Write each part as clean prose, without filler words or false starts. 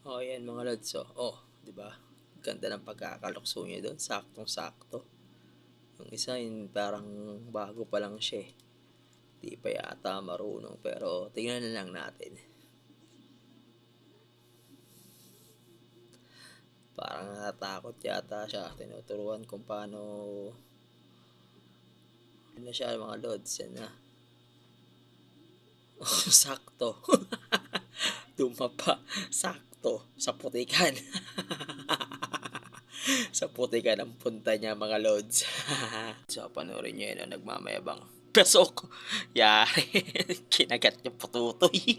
Oh, yan mga lods. Oh, 'di ba? Ganda ng pagkakalukso niya doon, saktong-sakto. Yung isa yung parang bago pa lang siya eh. Di pa yata marunong pero tingnan na lang natin. Parang natatakot yata siya. Tinuturuan kung paano ano na siya mga lods. Yan na. Sakto. Dumapa. Sakto. Sa putikan. Sa putikan ang punta niya mga lods. So panoorin niyo yun nagmamayabang. Pasok. Yari. Kinagat niya pututoy.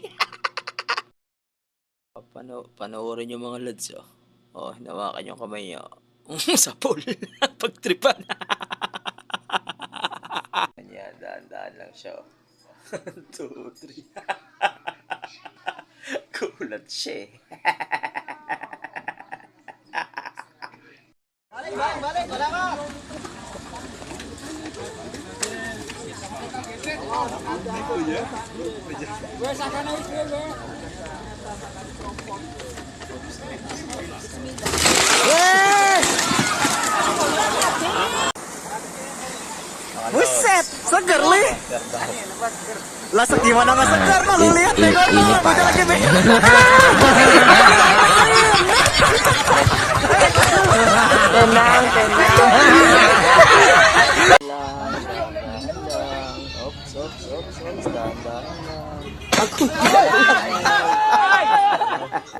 Panoorin niyo mga lods. Oh, hinawakan yung kamay niya. Sa pool. Pagtripan. Yan, daan-daan lang siya. 1, 2, 3. Kulat siya eh. Balik, wala ka! Where's I gonna eat here? Buset! Seger li! Lasak gimana nggak seger? Nah, lu lihat deh kan, udah lagi be. Tenang, tenang. Ops, dandan. Aku